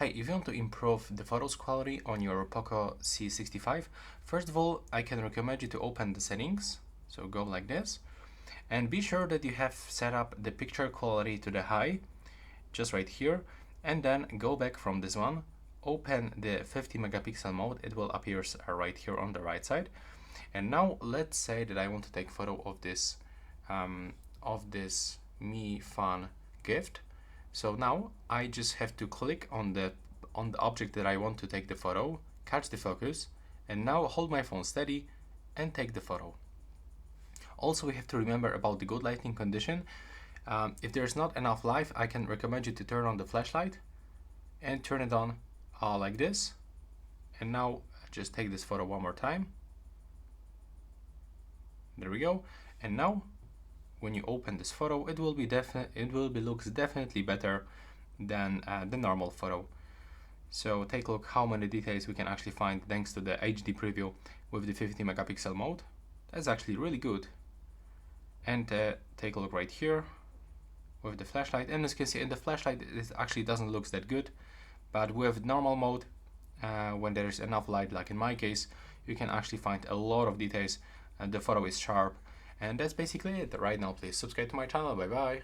Hey, if you want to improve the photos quality on your POCO C65, first of all, I can recommend you to open the settings. So go like this, and be sure that you have set up the picture quality to the high, just right here, and then go back from this one, open the 50 megapixel mode. It will appear right here on the right side. And now let's say that I want to take photo of this Me Fun gift. So now I just have to click on the object that I want to take the photo, catch the focus, and now hold my phone steady and take the photo. Also, we have to remember about the good lighting condition. If there's not enough light, I can recommend you to turn on the flashlight and turn it on like this. And now just take this photo one more time. There we go. And now when you open this photo, it will be looks definitely better than the normal photo. So take a look how many details we can actually find thanks to the HD preview with the 50 megapixel mode. That's actually really good. And take a look right here with the flashlight, and as you can see in the flashlight it actually doesn't look that good, but with normal mode, when there is enough light, like in my case, you can actually find a lot of details and the photo is sharp. And that's basically it. Right now, please subscribe to my channel. Bye bye.